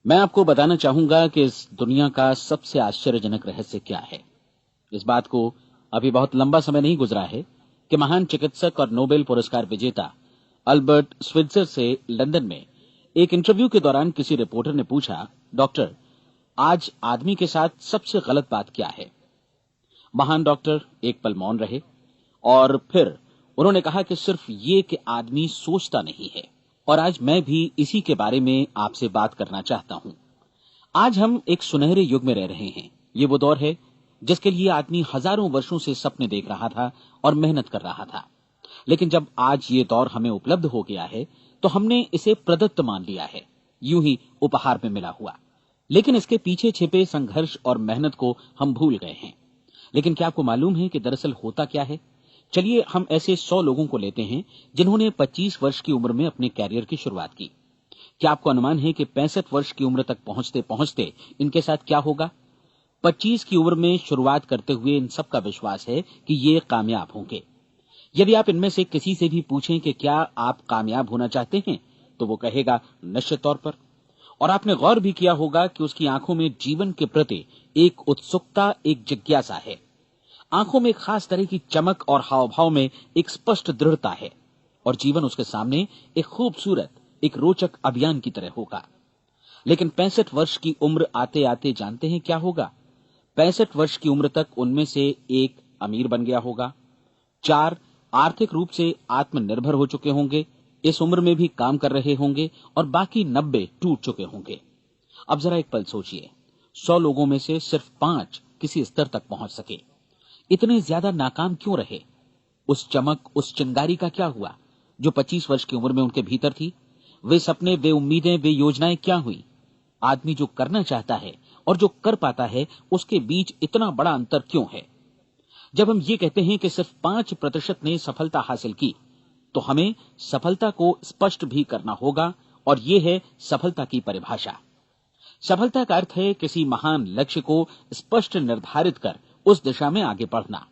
मैं आपको बताना चाहूंगा कि इस दुनिया का सबसे आश्चर्यजनक रहस्य क्या है। इस बात को अभी बहुत लंबा समय नहीं गुजरा है कि महान चिकित्सक और नोबेल पुरस्कार विजेता अल्बर्ट स्विट्जर से लंदन में एक इंटरव्यू के दौरान किसी रिपोर्टर ने पूछा, डॉक्टर, आज आदमी के साथ सबसे गलत बात क्या है। महान डॉक्टर एक पल मौन रहे और फिर उन्होंने कहा कि सिर्फ ये कि आदमी सोचता नहीं है। और आज मैं भी इसी के बारे में आपसे बात करना चाहता हूं। आज हम एक सुनहरे युग में रह रहे हैं। ये वो दौर है जिसके लिए आदमी हजारों वर्षों से सपने देख रहा था और मेहनत कर रहा था। लेकिन जब आज ये दौर हमें उपलब्ध हो गया है तो हमने इसे प्रदत्त मान लिया है, यूं ही उपहार में मिला हुआ। लेकिन इसके पीछे छिपे संघर्ष और मेहनत को हम भूल गए हैं। लेकिन क्या आपको मालूम है कि दरअसल होता क्या है? चलिए हम ऐसे 100 लोगों को लेते हैं जिन्होंने 25 वर्ष की उम्र में अपने कैरियर की शुरुआत की। क्या आपको अनुमान है कि 65 वर्ष की उम्र तक पहुंचते पहुंचते इनके साथ क्या होगा? 25 की उम्र में शुरुआत करते हुए इन सबका विश्वास है कि ये कामयाब होंगे। यदि आप इनमें से किसी से भी पूछें कि क्या आप कामयाब होना चाहते हैं, तो वो कहेगा निश्चित तौर पर। और आपने गौर भी किया होगा कि उसकी आंखों में जीवन के प्रति एक उत्सुकता, एक जिज्ञासा है। आंखों में एक खास तरह की चमक और हाव भाव में एक स्पष्ट दृढ़ता है। और जीवन उसके सामने एक खूबसूरत, एक रोचक अभियान की तरह होगा। लेकिन 65 वर्ष की उम्र आते आते जानते हैं क्या होगा? 65 वर्ष की उम्र तक उनमें से एक अमीर बन गया होगा, 4 आर्थिक रूप से आत्मनिर्भर हो चुके होंगे, इस उम्र में भी काम कर रहे होंगे, और बाकी 90 टूट चुके होंगे। अब जरा एक पल सोचिए, 100 लोगों में से सिर्फ 5 किसी स्तर तक पहुंच सके। इतने ज्यादा नाकाम क्यों रहे? उस चमक, उस चिंगारी का क्या हुआ जो 25 वर्ष की उम्र में उनके भीतर थी? वे सपने, वे उम्मीदें, वे योजनाएं क्या हुई? आदमी जो करना चाहता है और जो कर पाता है, उसके बीच इतना बड़ा अंतर क्यों है? जब हम ये कहते हैं कि सिर्फ 5% ने सफलता हासिल की, तो हमें सफलता को स्पष्ट भी करना होगा। और यह है सफलता की परिभाषा। सफलता का अर्थ है किसी महान लक्ष्य को स्पष्ट निर्धारित कर उस दिशा में आगे बढ़ना।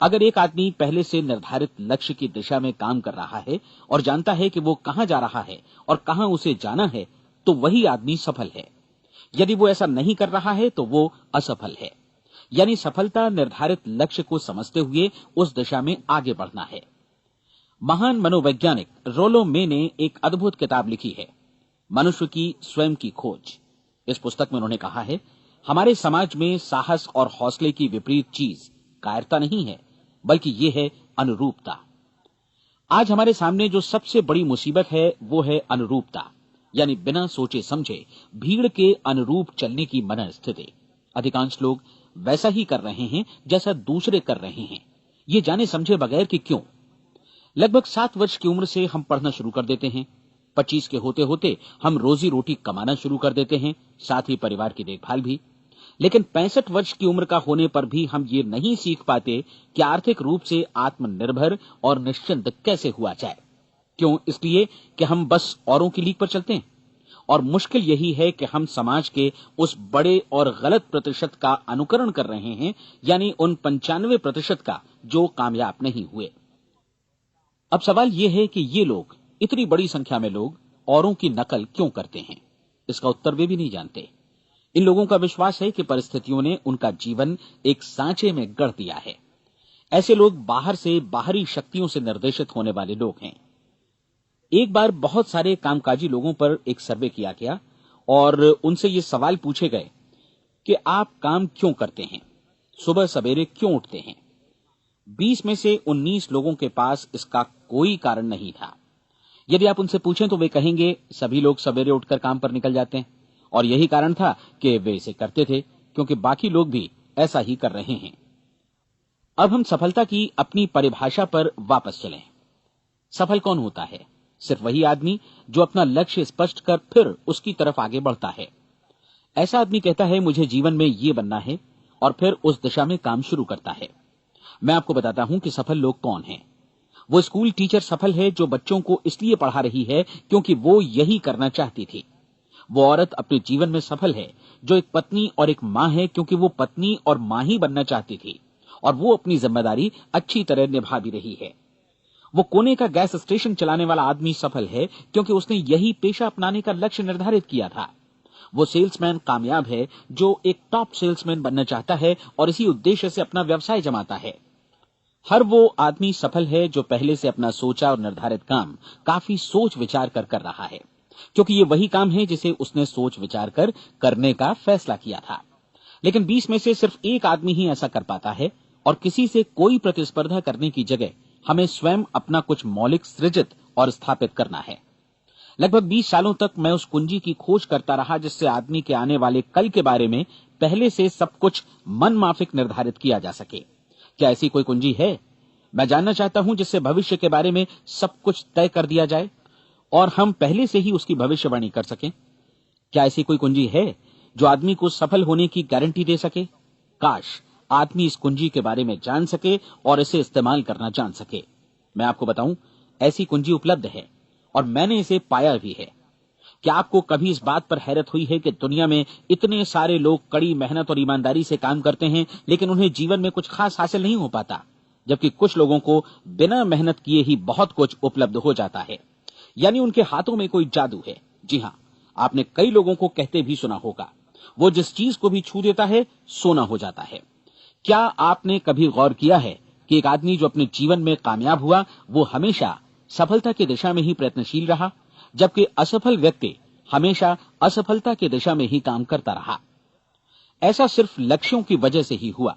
अगर एक आदमी पहले से निर्धारित लक्ष्य की दिशा में काम कर रहा है और जानता है कि वो कहां जा रहा है और कहां उसे जाना है, तो वही आदमी सफल है। यदि वो ऐसा नहीं कर रहा है तो वो असफल है। यानी सफलता निर्धारित लक्ष्य को समझते हुए उस दिशा में आगे बढ़ना है। महान मनोवैज्ञानिक रोलो मे ने एक अद्भुत किताब लिखी है, मनुष्य की स्वयं की खोज। इस पुस्तक में उन्होंने कहा है, हमारे समाज में साहस और हौसले की विपरीत चीज कायरता नहीं है, बल्कि ये है अनुरूपता। आज हमारे सामने जो सबसे बड़ी मुसीबत है वो है अनुरूपता, यानी बिना सोचे समझे भीड़ के अनुरूप चलने की मनस्थिति। अधिकांश लोग वैसा ही कर रहे हैं जैसा दूसरे कर रहे हैं, ये जाने समझे बगैर कि क्यों। लगभग 7 वर्ष की उम्र से हम पढ़ना शुरू कर देते हैं। 25 के होते होते हम रोजी रोटी कमाना शुरू कर देते हैं, साथ ही परिवार की देखभाल भी। लेकिन 65 वर्ष की उम्र का होने पर भी हम ये नहीं सीख पाते कि आर्थिक रूप से आत्मनिर्भर और निश्चिंत कैसे हुआ जाए। क्यों? इसलिए कि हम बस औरों की लीक पर चलते हैं। और मुश्किल यही है कि हम समाज के उस बड़े और गलत प्रतिशत का अनुकरण कर रहे हैं, यानी उन 95% का जो कामयाब नहीं हुए। अब सवाल यह है कि ये लोग, इतनी बड़ी संख्या में लोग, औरों की नकल क्यों करते हैं? इसका उत्तर वे भी नहीं जानते। इन लोगों का विश्वास है कि परिस्थितियों ने उनका जीवन एक सांचे में गढ़ दिया है। ऐसे लोग बाहर से बाहरी शक्तियों से निर्देशित होने वाले लोग हैं। एक बार बहुत सारे कामकाजी लोगों पर एक सर्वे किया गया और उनसे ये सवाल पूछे गए कि आप काम क्यों करते हैं, सुबह सवेरे क्यों उठते हैं। 20 में से 19 लोगों के पास इसका कोई कारण नहीं था। यदि आप उनसे पूछें तो वे कहेंगे सभी लोग सवेरे उठकर काम पर निकल जाते हैं और यही कारण था कि वे इसे करते थे क्योंकि बाकी लोग भी ऐसा ही कर रहे हैं। अब हम सफलता की अपनी परिभाषा पर वापस चलें। सफल कौन होता है? सिर्फ वही आदमी जो अपना लक्ष्य स्पष्ट कर फिर उसकी तरफ आगे बढ़ता है। ऐसा आदमी कहता है मुझे जीवन में ये बनना है और फिर उस दिशा में काम शुरू करता है। मैं आपको बताता हूं कि सफल लोग कौन हैं। वो स्कूल टीचर सफल है जो बच्चों को इसलिए पढ़ा रही है क्योंकि वो यही करना चाहती थी। वो औरत अपने जीवन में सफल है जो एक पत्नी और एक मां है क्योंकि वो पत्नी और मां ही बनना चाहती थी और वो अपनी जिम्मेदारी अच्छी तरह निभा भी रही है। वो कोने का गैस स्टेशन चलाने वाला आदमी सफल है क्योंकि उसने यही पेशा अपनाने का लक्ष्य निर्धारित किया था। वो सेल्समैन कामयाब है जो एक टॉप सेल्समैन बनना चाहता है और इसी उद्देश्य से अपना व्यवसाय जमाता है। हर वो आदमी सफल है जो पहले से अपना सोचा और निर्धारित काम काफी सोच विचार कर रहा है, क्योंकि ये वही काम है जिसे उसने सोच विचार कर करने का फैसला किया था। लेकिन 20 में से सिर्फ एक आदमी ही ऐसा कर पाता है, और किसी से कोई प्रतिस्पर्धा करने की जगह हमें स्वयं अपना कुछ मौलिक सृजित और स्थापित करना है। लगभग 20 सालों तक मैं उस कुंजी की खोज करता रहा जिससे आदमी के आने वाले कल के बारे में पहले से सब कुछ मन माफिक निर्धारित किया जा सके। क्या ऐसी कोई कुंजी है? मैं जानना चाहता हूं जिससे भविष्य के बारे में सब कुछ तय कर दिया जाए और हम पहले से ही उसकी भविष्यवाणी कर सकें। क्या ऐसी कोई कुंजी है जो आदमी को सफल होने की गारंटी दे सके? काश आदमी इस कुंजी के बारे में जान सके और इसे इस्तेमाल करना जान सके। मैं आपको बताऊं, ऐसी कुंजी उपलब्ध है और मैंने इसे पाया भी है। क्या आपको कभी इस बात पर हैरत हुई है कि दुनिया में इतने सारे लोग कड़ी मेहनत और ईमानदारी से काम करते हैं, लेकिन उन्हें जीवन में कुछ खास हासिल नहीं हो पाता, जबकि कुछ लोगों को बिना मेहनत किए ही बहुत कुछ उपलब्ध हो जाता है। यानी उनके हाथों में कोई जादू है। जी हां, आपने कई लोगों को कहते भी सुना होगा, वो जिस चीज को भी छू देता है सोना हो जाता है। क्या आपने कभी गौर किया है कि एक आदमी जो अपने जीवन में कामयाब हुआ वो हमेशा सफलता की दिशा में ही प्रयत्नशील रहा, जबकि असफल व्यक्ति हमेशा असफलता की दिशा में ही काम करता रहा? ऐसा सिर्फ लक्ष्यों की वजह से ही हुआ।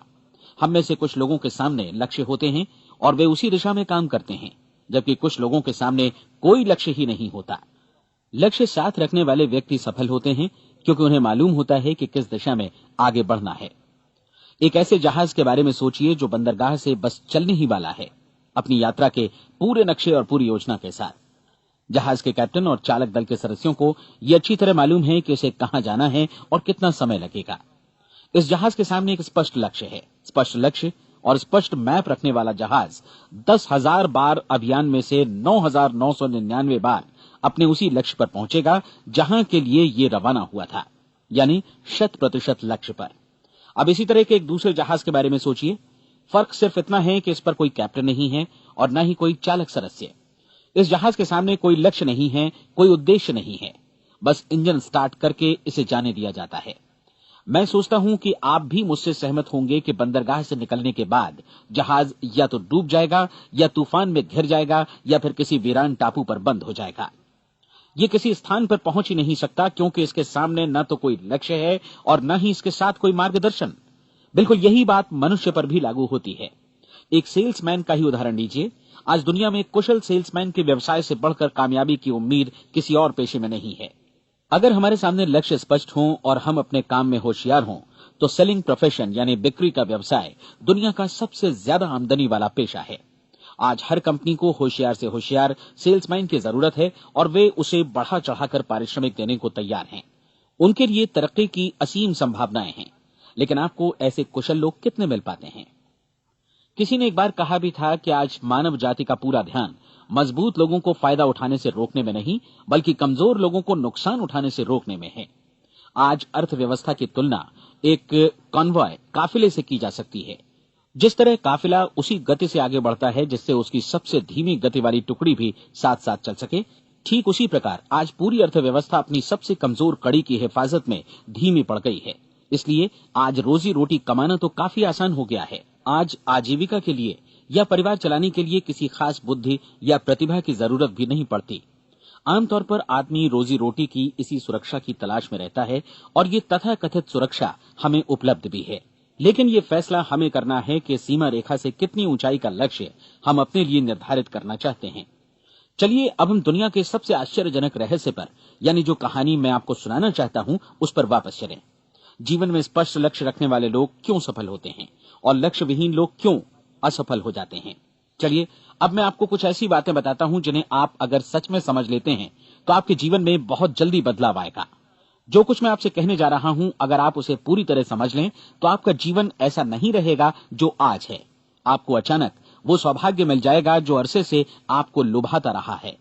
हम में से कुछ लोगों के सामने लक्ष्य होते हैं और वे उसी दिशा में काम करते हैं, जबकि कुछ लोगों के सामने कोई लक्ष्य ही नहीं होता। लक्ष्य साथ रखने वाले व्यक्ति सफल होते हैं क्योंकि उन्हें मालूम होता है कि किस दिशा में आगे बढ़ना है। एक ऐसे जहाज के बारे में सोचिए जो बंदरगाह से बस चलने ही वाला है, अपनी यात्रा के पूरे नक्शे और पूरी योजना के साथ। जहाज के कैप्टन और चालक दल के सदस्यों को यह अच्छी तरह मालूम है कि उसे कहां जाना है और कितना समय लगेगा। इस जहाज के सामने एक स्पष्ट लक्ष्य है। स्पष्ट लक्ष्य और स्पष्ट मैप रखने वाला जहाज 10,000 बार अभियान में से 9,999 बार अपने उसी लक्ष्य पर पहुंचेगा जहां के लिए ये रवाना हुआ था, यानी 100% लक्ष्य पर। अब इसी तरह के एक दूसरे जहाज के बारे में सोचिए। फर्क सिर्फ इतना है कि इस पर कोई कैप्टन नहीं है और न ही कोई चालक सदस्य। इस जहाज के सामने कोई लक्ष्य नहीं है, कोई उद्देश्य नहीं है, बस इंजन स्टार्ट करके इसे जाने दिया जाता है। मैं सोचता हूं कि आप भी मुझसे सहमत होंगे कि बंदरगाह से निकलने के बाद जहाज या तो डूब जाएगा या तूफान में घिर जाएगा या फिर किसी वीरान टापू पर बंद हो जाएगा। ये किसी स्थान पर पहुंच ही नहीं सकता क्योंकि इसके सामने न तो कोई लक्ष्य है और न ही इसके साथ कोई मार्गदर्शन। बिल्कुल यही बात मनुष्य पर भी लागू होती है। एक सेल्समैन का ही उदाहरण लीजिए। आज दुनिया में कुशल सेल्समैन के व्यवसाय से बढ़कर कामयाबी की उम्मीद किसी और पेशे में नहीं है। अगर हमारे सामने लक्ष्य स्पष्ट हों और हम अपने काम में होशियार हों तो सेलिंग प्रोफेशन यानी बिक्री का व्यवसाय दुनिया का सबसे ज्यादा आमदनी वाला पेशा है। आज हर कंपनी को होशियार से होशियार सेल्समैन की जरूरत है और वे उसे बढ़ा चढ़ाकर पारिश्रमिक देने को तैयार हैं। उनके लिए तरक्की की असीम संभावनाएं हैं, लेकिन आपको ऐसे कुशल लोग कितने मिल पाते हैं? किसी ने एक बार कहा भी था कि आज मानव जाति का पूरा ध्यान मजबूत लोगों को फायदा उठाने से रोकने में नहीं, बल्कि कमजोर लोगों को नुकसान उठाने से रोकने में है। आज अर्थव्यवस्था की तुलना एक कॉन्वॉय काफिले से की जा सकती है। जिस तरह काफिला उसी गति से आगे बढ़ता है जिससे उसकी सबसे धीमी गति वाली टुकड़ी भी साथ साथ चल सके, ठीक उसी प्रकार आज पूरी अर्थव्यवस्था अपनी सबसे कमजोर कड़ी की हिफाजत में धीमी पड़ गई है। इसलिए आज रोजी रोटी कमाना तो काफी आसान हो गया है। आज आजीविका के लिए या परिवार चलाने के लिए किसी खास बुद्धि या प्रतिभा की जरूरत भी नहीं पड़ती। आमतौर पर आदमी रोजी रोटी की इसी सुरक्षा की तलाश में रहता है और ये तथाकथित सुरक्षा हमें उपलब्ध भी है। लेकिन ये फैसला हमें करना है कि सीमा रेखा से कितनी ऊंचाई का लक्ष्य हम अपने लिए निर्धारित करना चाहते हैं। चलिए अब हम दुनिया के सबसे आश्चर्यजनक रहस्य पर, यानी जो कहानी मैं आपको सुनाना चाहता हूं, उस पर वापस चलें। जीवन में स्पष्ट लक्ष्य रखने वाले लोग क्यों सफल होते हैं और लक्ष्य विहीन लोग क्यों असफल हो जाते हैं? चलिए अब मैं आपको कुछ ऐसी बातें बताता हूं जिन्हें आप अगर सच में समझ लेते हैं तो आपके जीवन में बहुत जल्दी बदलाव आएगा। जो कुछ मैं आपसे कहने जा रहा हूं, अगर आप उसे पूरी तरह समझ लें तो आपका जीवन ऐसा नहीं रहेगा जो आज है। आपको अचानक वो सौभाग्य मिल जाएगा जो अरसे से आपको लुभाता रहा है।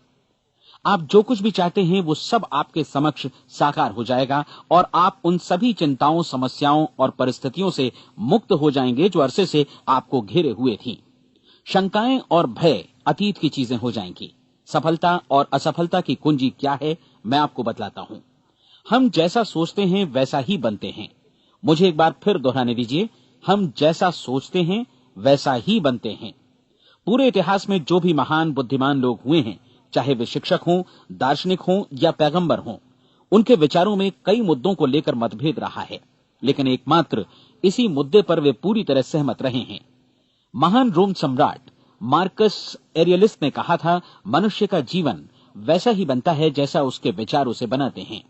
आप जो कुछ भी चाहते हैं वो सब आपके समक्ष साकार हो जाएगा और आप उन सभी चिंताओं, समस्याओं और परिस्थितियों से मुक्त हो जाएंगे जो अरसे से आपको घेरे हुए थी। शंकाएं और भय अतीत की चीजें हो जाएंगी। सफलता और असफलता की कुंजी क्या है, मैं आपको बतलाता हूं। हम जैसा सोचते हैं वैसा ही बनते हैं। मुझे एक बार फिर दोहराने दीजिए, हम जैसा सोचते हैं वैसा ही बनते हैं। पूरे इतिहास में जो भी महान बुद्धिमान लोग हुए हैं, चाहे वे शिक्षक हों, दार्शनिक हों या पैगंबर हों, उनके विचारों में कई मुद्दों को लेकर मतभेद रहा है, लेकिन एकमात्र इसी मुद्दे पर वे पूरी तरह सहमत रहे हैं। महान रोम सम्राट मार्कस एरियलिस ने कहा था, मनुष्य का जीवन वैसा ही बनता है जैसा उसके विचार उसे बनाते हैं।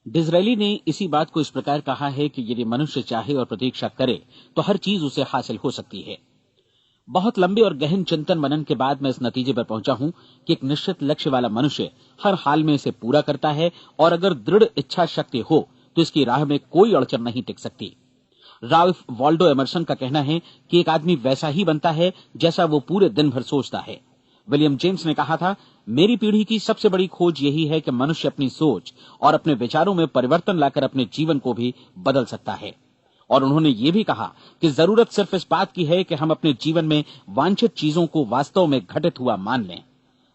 डिज़रायली ने इसी बात को इस प्रकार कहा है कि यदि मनुष्य चाहे और प्रतीक्षा करे तो हर चीज उसे हासिल हो सकती है। बहुत लंबे और गहन चिंतन मनन के बाद मैं इस नतीजे पर पहुंचा हूं कि एक निश्चित लक्ष्य वाला मनुष्य हर हाल में इसे पूरा करता है, और अगर दृढ़ इच्छा शक्ति हो तो इसकी राह में कोई अड़चन नहीं टिक सकती। राल्फ वॉल्डो एमर्सन का कहना है कि एक आदमी वैसा ही बनता है जैसा वो पूरे दिन भर सोचता है। विलियम जेम्स ने कहा था, मेरी पीढ़ी की सबसे बड़ी खोज यही है कि मनुष्य अपनी सोच और अपने विचारों में परिवर्तन लाकर अपने जीवन को भी बदल सकता है। और उन्होंने ये भी कहा कि जरूरत सिर्फ इस बात की है कि हम अपने जीवन में वांछित चीजों को वास्तव में घटित हुआ मान लें।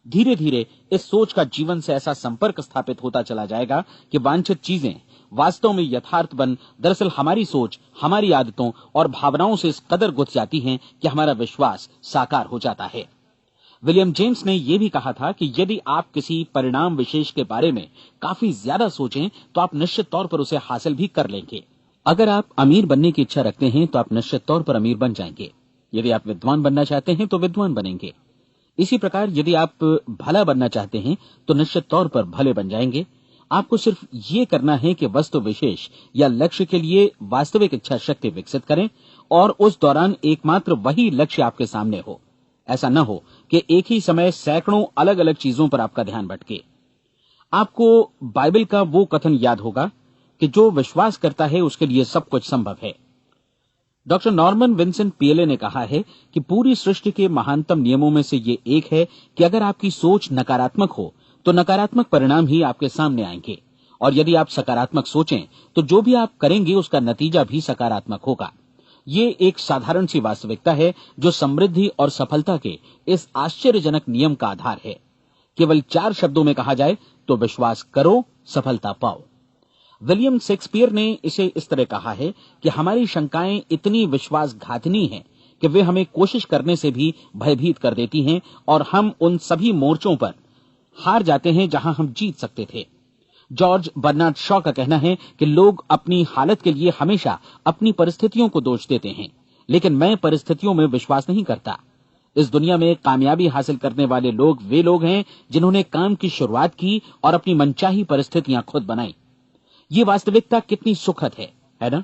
धीरे धीरे इस सोच का जीवन से ऐसा संपर्क स्थापित होता चला जाएगा कि वांछित चीजें वास्तव में यथार्थ बन दरअसल हमारी सोच, हमारी आदतों और भावनाओं से इस कदर गुथ जाती हैं कि हमारा विश्वास साकार हो जाता है। विलियम जेम्स ने यह भी कहा था कि यदि आप किसी परिणाम विशेष के बारे में काफी ज्यादा सोचें तो आप निश्चित तौर पर उसे हासिल भी कर लेंगे। अगर आप अमीर बनने की इच्छा रखते हैं तो आप निश्चित तौर पर अमीर बन जाएंगे। यदि आप विद्वान बनना चाहते हैं तो विद्वान बनेंगे। इसी प्रकार यदि आप भला बनना चाहते हैं तो निश्चित तौर पर भले बन जाएंगे। आपको सिर्फ ये करना है कि वस्तु विशेष या लक्ष्य के लिए वास्तविक इच्छा शक्ति विकसित करें, और उस दौरान एकमात्र वही लक्ष्य आपके सामने हो। ऐसा न हो कि एक ही समय सैकड़ों अलग अलग चीजों पर आपका ध्यान भटके। आपको बाइबल का वो कथन याद होगा कि जो विश्वास करता है उसके लिए सब कुछ संभव है। डॉक्टर नॉर्मन विंसेंट पीएले ने कहा है कि पूरी सृष्टि के महानतम नियमों में से ये एक है कि अगर आपकी सोच नकारात्मक हो तो नकारात्मक परिणाम ही आपके सामने आएंगे, और यदि आप सकारात्मक सोचें तो जो भी आप करेंगे उसका नतीजा भी सकारात्मक होगा। ये एक साधारण सी वास्तविकता है जो समृद्धि और सफलता के इस आश्चर्यजनक नियम का आधार है। केवल 4 शब्दों में कहा जाए तो विश्वास करो, सफलता पाओ। विलियम शेक्सपियर ने इसे इस तरह कहा है कि हमारी शंकाएं इतनी विश्वासघातिनी हैं कि वे हमें कोशिश करने से भी भयभीत कर देती हैं, और हम उन सभी मोर्चों पर हार जाते हैं जहां हम जीत सकते थे। जॉर्ज बर्नार्ड शॉ का कहना है कि लोग अपनी हालत के लिए हमेशा अपनी परिस्थितियों को दोष देते हैं, लेकिन मैं परिस्थितियों में विश्वास नहीं करता। इस दुनिया में कामयाबी हासिल करने वाले लोग वे लोग हैं जिन्होंने काम की शुरुआत की और अपनी मनचाही परिस्थितियां खुद बनाई। ये वास्तविकता कितनी सुखद है ना?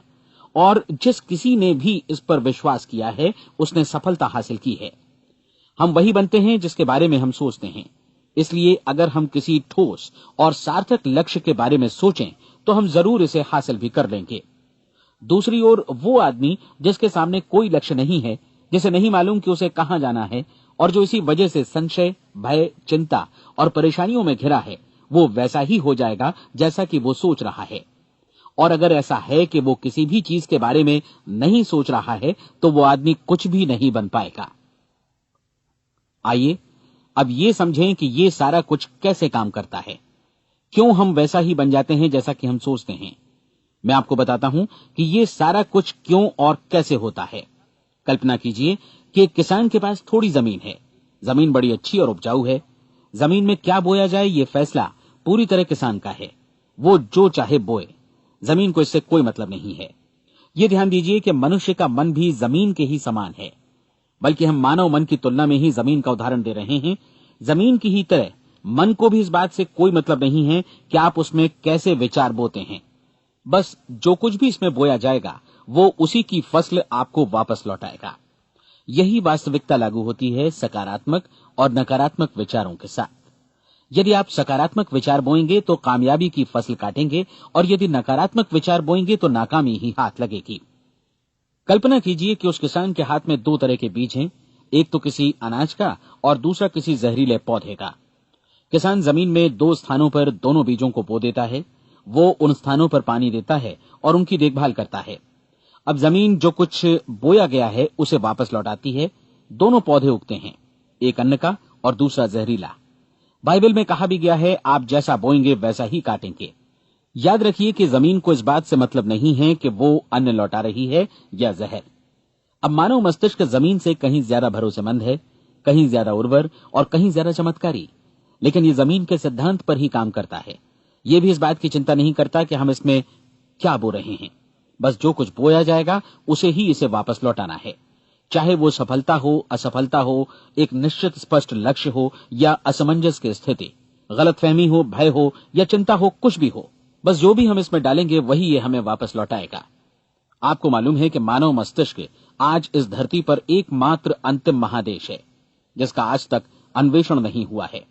और जिस किसी ने भी इस पर विश्वास किया है उसने सफलता हासिल की है। हम वही बनते हैं जिसके बारे में हम सोचते हैं। इसलिए अगर हम किसी ठोस और सार्थक लक्ष्य के बारे में सोचें तो हम जरूर इसे हासिल भी कर लेंगे। दूसरी ओर वो आदमी जिसके सामने कोई लक्ष्य नहीं है, जिसे नहीं मालूम कि उसे कहां जाना है, और जो इसी वजह से संशय, भय, चिंता और परेशानियों में घिरा है, वो वैसा ही हो जाएगा जैसा कि वो सोच रहा है। और अगर ऐसा है कि वो किसी भी चीज के बारे में नहीं सोच रहा है तो वो आदमी कुछ भी नहीं बन पाएगा। आइए अब ये समझें कि ये सारा कुछ कैसे काम करता है, क्यों हम वैसा ही बन जाते हैं जैसा कि हम सोचते हैं। मैं आपको बताता हूं कि ये सारा कुछ क्यों और कैसे होता है। कल्पना कीजिए कि एक किसान के पास थोड़ी जमीन है। जमीन बड़ी अच्छी और उपजाऊ है। जमीन में क्या बोया जाए ये फैसला पूरी तरह किसान का है। वो जो चाहे बोए, जमीन को इससे कोई मतलब नहीं है। ये ध्यान दीजिए कि मनुष्य का मन भी जमीन के ही समान है, बल्कि हम मानव मन की तुलना में ही जमीन का उदाहरण दे रहे हैं। जमीन की ही तरह मन को भी इस बात से कोई मतलब नहीं है कि आप उसमें कैसे विचार बोते हैं। बस जो कुछ भी इसमें बोया जाएगा वो उसी की फसल आपको वापस लौटाएगा। यही वास्तविकता लागू होती है सकारात्मक और नकारात्मक विचारों के साथ। यदि आप सकारात्मक विचार बोएंगे तो कामयाबी की फसल काटेंगे, और यदि नकारात्मक विचार बोएंगे तो नाकामी ही हाथ लगेगी। कल्पना कीजिए कि उस किसान के हाथ में 2 तरह के बीज हैं, एक तो किसी अनाज का और दूसरा किसी जहरीले पौधे का। किसान जमीन में 2 स्थानों पर दोनों बीजों को बो देता है। वो उन स्थानों पर पानी देता है और उनकी देखभाल करता है। अब जमीन जो कुछ बोया गया है उसे वापस लौटाती है। दोनों पौधे उगते हैं, एक अन्न का और दूसरा जहरीला। बाइबल में कहा भी गया है, आप जैसा बोएंगे वैसा ही काटेंगे। याद रखिए कि जमीन को इस बात से मतलब नहीं है कि वो अन्न लौटा रही है या जहर। अब मानव मस्तिष्क जमीन से कहीं ज्यादा भरोसेमंद है, कहीं ज्यादा उर्वर और कहीं ज्यादा चमत्कारी, लेकिन ये जमीन के सिद्धांत पर ही काम करता है। ये भी इस बात की चिंता नहीं करता कि हम इसमें क्या बो रहे हैं। बस जो कुछ बोया जाएगा उसे ही इसे वापस लौटाना है, चाहे वो सफलता हो, असफलता हो, एक निश्चित स्पष्ट लक्ष्य हो या असमंजस की स्थिति, गलतफहमी हो, भय हो या चिंता हो, कुछ भी हो। बस जो भी हम इसमें डालेंगे वही ये हमें वापस लौटाएगा। आपको मालूम है कि मानव मस्तिष्क आज इस धरती पर एकमात्र अंतिम महादेश है जिसका आज तक अन्वेषण नहीं हुआ है।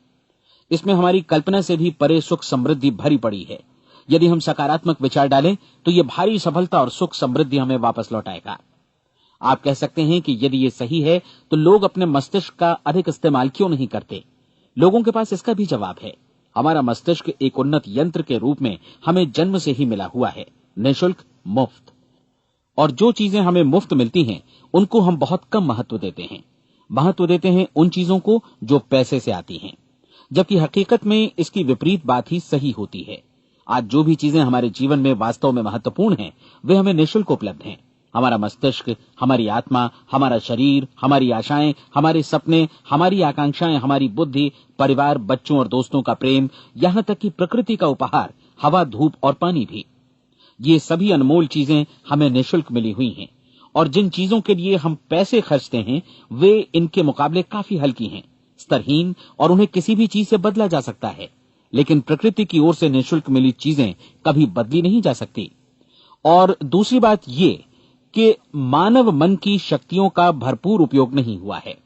इसमें हमारी कल्पना से भी परे सुख समृद्धि भरी पड़ी है। यदि हम सकारात्मक विचार डालें तो ये भारी सफलता और सुख समृद्धि हमें वापस लौटाएगा। आप कह सकते हैं कि यदि ये सही है तो लोग अपने मस्तिष्क का अधिक इस्तेमाल क्यों नहीं करते? लोगों के पास इसका भी जवाब है। हमारा मस्तिष्क एक उन्नत यंत्र के रूप में हमें जन्म से ही मिला हुआ है, निःशुल्क, मुफ्त। और जो चीजें हमें मुफ्त मिलती हैं उनको हम बहुत कम महत्व देते हैं। महत्व देते हैं उन चीजों को जो पैसे से आती हैं, जबकि हकीकत में इसकी विपरीत बात ही सही होती है। आज जो भी चीजें हमारे जीवन में वास्तव में महत्वपूर्ण हैं वे हमें निःशुल्क उपलब्ध हैं। हमारा मस्तिष्क, हमारी आत्मा, हमारा शरीर, हमारी आशाएं, हमारे सपने, हमारी आकांक्षाएं, हमारी बुद्धि, परिवार, बच्चों और दोस्तों का प्रेम, यहां तक कि प्रकृति का उपहार, हवा, धूप और पानी भी, ये सभी अनमोल चीजें हमें निःशुल्क मिली हुई हैं। और जिन चीजों के लिए हम पैसे खर्चते हैं वे इनके मुकाबले काफी हल्की हैं, स्तरहीन, और उन्हें किसी भी चीज से बदला जा सकता है। लेकिन प्रकृति की ओर से निःशुल्क मिली चीजें कभी बदली नहीं जा सकती। और दूसरी बात ये कि मानव मन की शक्तियों का भरपूर उपयोग नहीं हुआ है।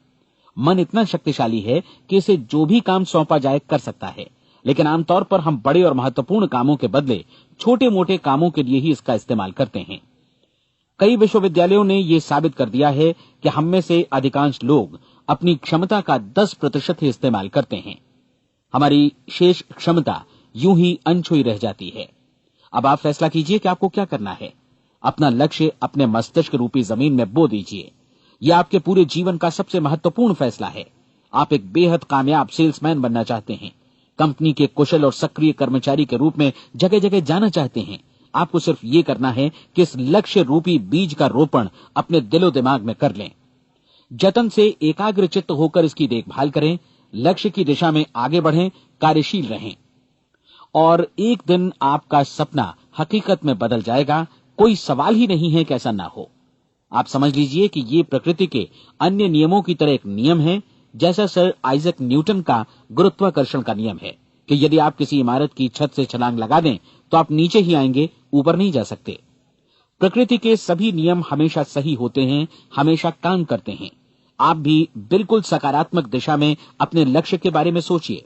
मन इतना शक्तिशाली है कि इसे जो भी काम सौंपा जाए कर सकता है, लेकिन आमतौर पर हम बड़े और महत्वपूर्ण कामों के बदले छोटे मोटे कामों के लिए ही इसका इस्तेमाल करते हैं। कई विश्वविद्यालयों ने यह साबित कर दिया है कि हम में से अधिकांश लोग अपनी क्षमता का 10% ही इस्तेमाल करते हैं। हमारी शेष क्षमता यूं ही अनछुई रह जाती है। अब आप फैसला कीजिए कि आपको क्या करना है। अपना लक्ष्य अपने मस्तिष्क रूपी जमीन में बो दीजिए। यह आपके पूरे जीवन का सबसे महत्वपूर्ण फैसला है। आप एक बेहद कामयाब सेल्समैन बनना चाहते हैं, कंपनी के कुशल और सक्रिय कर्मचारी के रूप में जगह जगह जाना चाहते हैं। आपको सिर्फ ये करना है कि इस लक्ष्य रूपी बीज का रोपण अपने दिलो दिमाग में कर लें। जतन से एकाग्रचित्त होकर इसकी देखभाल करें, लक्ष्य की दिशा में आगे बढ़ें, कार्यशील रहें, और एक दिन आपका सपना हकीकत में बदल जाएगा। कोई सवाल ही नहीं है कि ऐसा ना हो। आप समझ लीजिए कि ये प्रकृति के अन्य नियमों की तरह एक नियम है, जैसा सर आइजक न्यूटन का गुरुत्वाकर्षण का नियम है कि यदि आप किसी इमारत की छत से छलांग लगा दें तो आप नीचे ही आएंगे, ऊपर नहीं जा सकते। प्रकृति के सभी नियम हमेशा सही होते हैं, हमेशा काम करते हैं। आप भी बिल्कुल सकारात्मक दिशा में अपने लक्ष्य के बारे में सोचिए।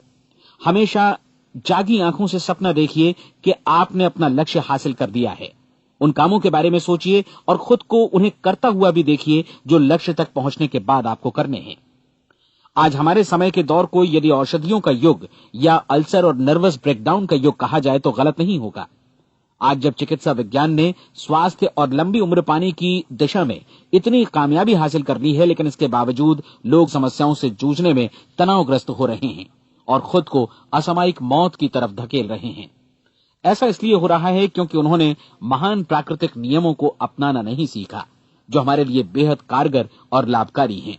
हमेशा जागी आंखों से सपना देखिए कि आपने अपना लक्ष्य हासिल कर दिया है। उन कामों के बारे में सोचिए और खुद को उन्हें करता हुआ भी देखिए जो लक्ष्य तक पहुंचने के बाद आपको करने हैं। आज हमारे समय के दौर को यदि औषधियों का युग या अल्सर और नर्वस ब्रेकडाउन का युग कहा जाए तो गलत नहीं होगा। आज जब चिकित्सा विज्ञान ने स्वास्थ्य और लंबी उम्र पाने की दिशा में इतनी कामयाबी हासिल कर ली है, लेकिन इसके बावजूद लोग समस्याओं से जूझने में तनावग्रस्त हो रहे हैं और खुद को असामयिक मौत की तरफ धकेल रहे हैं। ऐसा इसलिए हो रहा है क्योंकि उन्होंने महान प्राकृतिक नियमों को अपनाना नहीं सीखा, जो हमारे लिए बेहद कारगर और लाभकारी हैं।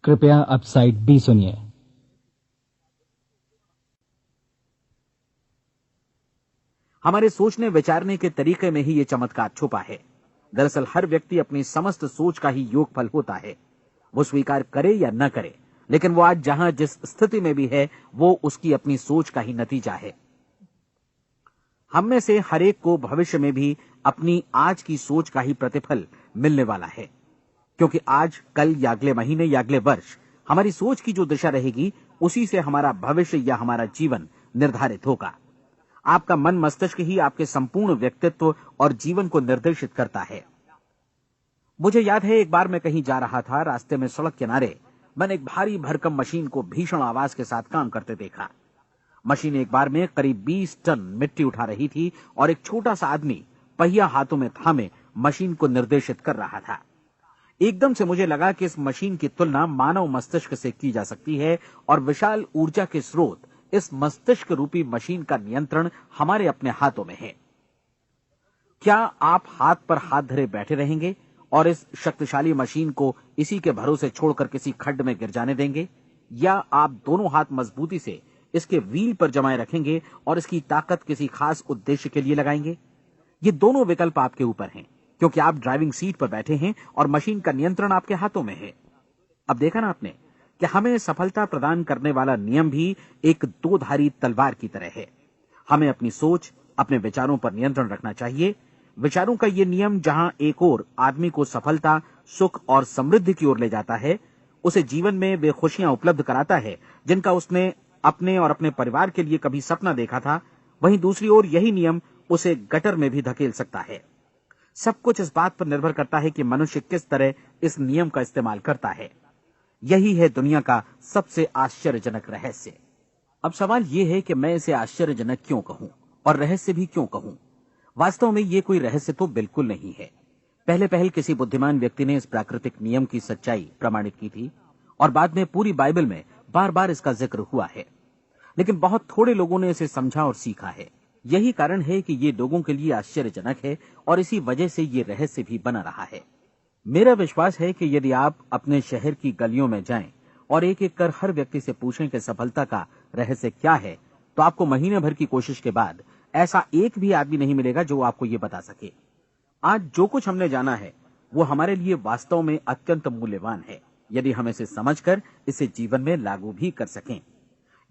कृपया अब साइड बी सुनिए। हमारे सोचने विचारने के तरीके में ही ये चमत्कार छुपा है। दरअसल हर व्यक्ति अपनी समस्त सोच का ही योगफल होता है। वो स्वीकार करे या न करे, लेकिन वो आज जहां जिस स्थिति में भी है वो उसकी अपनी सोच का ही नतीजा है। हम में से हर एक को भविष्य में भी अपनी आज की सोच का ही प्रतिफल मिलने वाला है, क्योंकि आज, कल या अगले महीने या अगले वर्ष हमारी सोच की जो दिशा रहेगी उसी से हमारा भविष्य या हमारा जीवन निर्धारित होगा। आपका मन मस्तिष्क ही आपके संपूर्ण व्यक्तित्व और जीवन को निर्देशित करता है। मुझे याद है एक बार मैं कहीं जा रहा था, रास्ते में सड़क किनारे मैंने एक भारी भरकम मशीन को भीषण आवाज के साथ काम करते देखा। मशीन एक बार में करीब 20 टन मिट्टी उठा रही थी और एक छोटा सा आदमी पहिया हाथों में थामे मशीन को निर्देशित कर रहा था। एकदम से मुझे लगा कि इस मशीन की तुलना मानव मस्तिष्क से की जा सकती है और विशाल ऊर्जा के स्रोत इस मस्तिष्क रूपी मशीन का नियंत्रण हमारे अपने हाथों में है। क्या आप हाथ पर हाथ धरे बैठे रहेंगे और इस शक्तिशाली मशीन को इसी के भरोसे छोड़कर किसी खड्ड में गिर जाने देंगे, या आप दोनों हाथ मजबूती से इसके व्हील पर जमाए रखेंगे और इसकी ताकत किसी खास उद्देश्य के लिए लगाएंगे? ये दोनों विकल्प आपके ऊपर हैं, क्योंकि आप ड्राइविंग सीट पर बैठे हैं और मशीन का नियंत्रण आपके हाथों में है। अब देखा ना आपने कि हमें सफलता प्रदान करने वाला नियम भी एक दो-धारी तलवार की तरह है। हमें अपनी सोच, अपने विचारों पर नियंत्रण रखना चाहिए। विचारों का ये नियम जहां एक ओर आदमी को सफलता, सुख और समृद्धि की ओर ले जाता है, उसे जीवन में वे खुशियां उपलब्ध कराता है जिनका उसने अपने और अपने परिवार के लिए कभी सपना देखा था, वहीं दूसरी ओर यही नियम उसे गटर में भी धकेल सकता है। सब कुछ इस बात पर निर्भर करता है कि मनुष्य किस तरह इस नियम का इस्तेमाल करता है। यही है दुनिया का सबसे आश्चर्यजनक रहस्य। अब सवाल यह है कि मैं इसे आश्चर्यजनक क्यों कहूं और रहस्य भी क्यों कहूं? वास्तव में यह कोई रहस्य तो बिल्कुल नहीं है। पहले पहल किसी बुद्धिमान व्यक्ति ने इस प्राकृतिक नियम की सच्चाई प्रमाणित की थी और बाद में पूरी बाइबल में बार बार इसका जिक्र हुआ है, लेकिन बहुत थोड़े लोगों ने इसे समझा और सीखा है। यही कारण है कि ये लोगों के लिए आश्चर्यजनक है और इसी वजह से ये रहस्य भी बना रहा है। मेरा विश्वास है कि यदि आप अपने शहर की गलियों में जाएं और एक एक कर हर व्यक्ति से पूछें कि सफलता का रहस्य क्या है, तो आपको महीने भर की कोशिश के बाद ऐसा एक भी आदमी नहीं मिलेगा जो आपको ये बता सके। आज जो कुछ हमने जाना है वो हमारे लिए वास्तव में अत्यंत मूल्यवान है, यदि हम इसे समझकर इसे जीवन में लागू भी कर सकें।